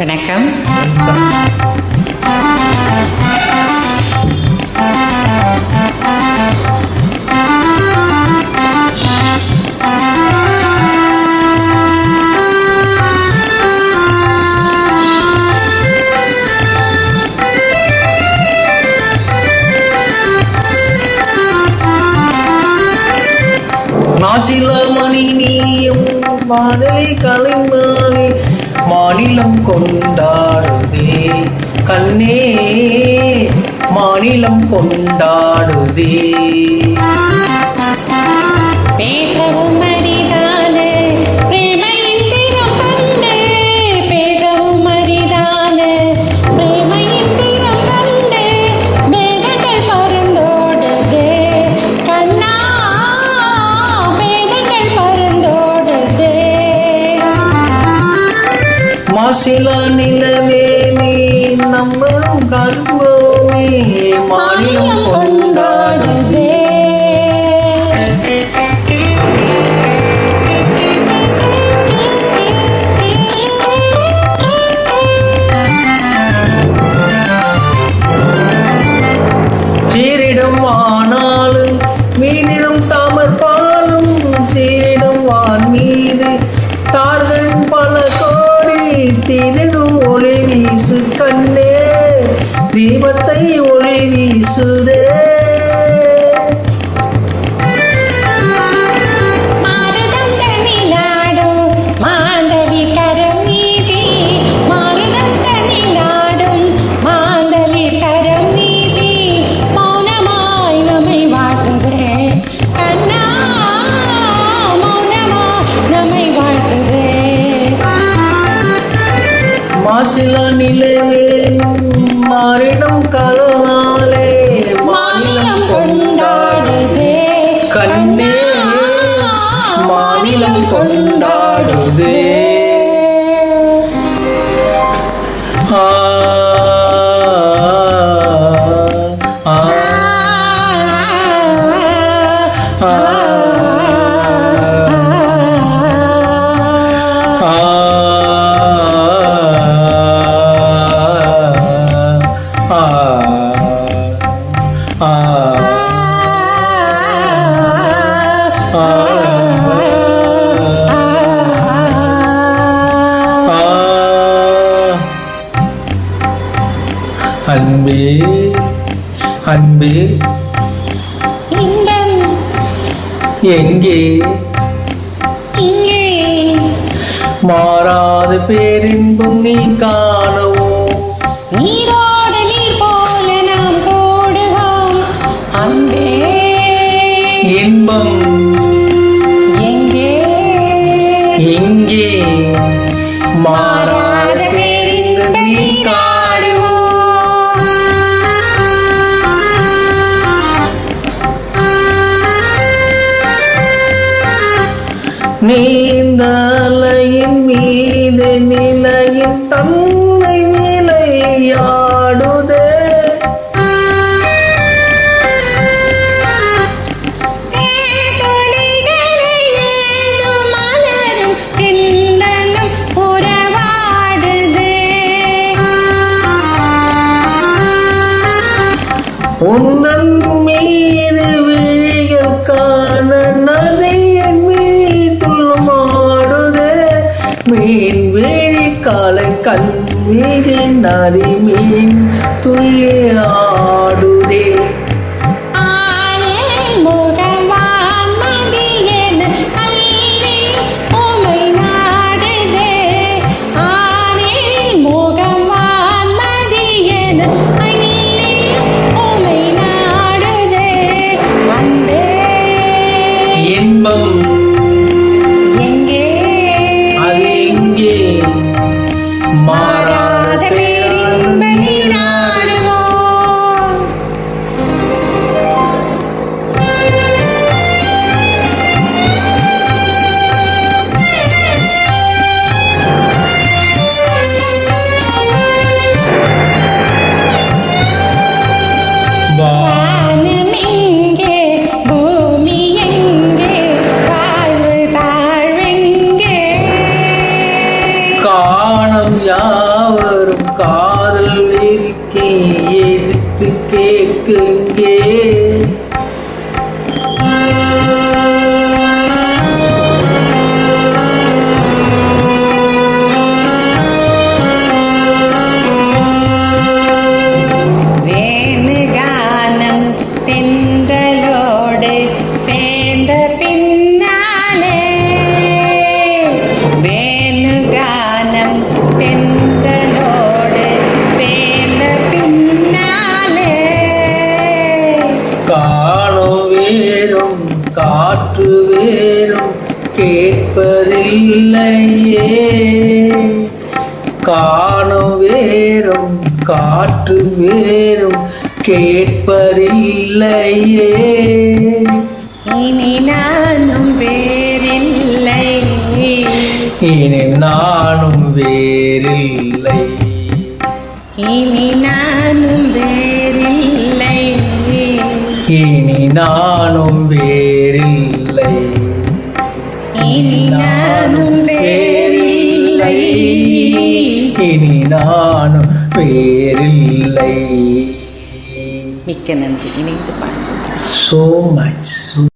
வணக்கம். மாசிலாமணி நீயும் மாதலை கலைமானி மாநிலம் கொண்டாடுதே கண்ணே மாநிலம் கொண்டாடுதே. பேசவும் அரிதான பிரேமையின் திறம் கண்டு, பேசவும் அரிதான பிரேமையின் திறம் கண்டு, வேதங்கள் பருந்தோடுதே கண்ணா, வேதங்கள் பருந்தோடுதே. மாசிலா நிலவே நீ நம்மளும் கற்போமே மாநிலம் கொண்டாடுதே. சீரிடம் வானாலும் மீனிடம் தாமர் பாலும், சீரிடம் வான் மீது தார்கள் பல கோடி, தினிடும் ஒளி வீசு கண்ணே தீபத்தை ஒளி வீசுதே. மாருதம் தனிலாடும் மாந்தலி கரம் நீதி, மாருதம் தனிலாடும் மாந்தலி கரம் நீதி, மௌனமாய் நம்மை வாழ்த்துதே கண்ணா, மௌனமாய் நம்மை வாழ்த்துதே. மாசிலா நிலவே மாறிடம் கலனாலே மாநிலம் கொண்டாடுதே கண்ணே மாநிலம் கொண்டாடுதே. ஆ ஆ ஆ அன்பே அன்பே இன்பம் எங்கே இங்கே, மாறாத பேரின்பம் நீ காணவோ, நீரோடு நீர் போல நாம் கூடுவோம் அன்பே. இன்பம் எங்கே எங்கே மாறாத பேரின்பம் நீ காணுவோ. நீந்த அலையின் மீது நிலையின் தன்னை விளையாடுதே, தேதுளிகளை ஏந்தும் மலரும் திண்டலும் உறவாடுதே. உந்தன் மீது விழிகள் காண நதியின் மீதுள் மாடுதே, மீன் விழி காலை கண் விழி நதி மீன் துள்ளி ஆடுதே. ஆனேன் முகவான் மதியென அள்ளி உமை நாடுதே, ஆனேன் முகவான் மதியென அள்ளி உமை நாடுதே. அன்பே காணம் யாவரும் காதல் வெறிக்கி எரித்து கேட்குங்கே. வேணுகானம் தென்றலோடு சேர்ந்த பின்னாலே, வேணுகானம் தென்றலோடு சேர்ந்த பின்னாலே, காணும் வேறும் காற்று வேறும் கேட்பதில்லையே. காணும் வேறும் காற்று வேறும் கேட்பதில்லையே. இனி நானும் வேறில்லை, இனி நானும் வேறில்லை. இனி நானும் வேறில்லை, இனி நானும் வேறில்லை. இனி நானும் வேறில்லை. இனி நானும் வேறில்லை. மிக்க நன்றி. இணைந்து பாடுங்கள். So much.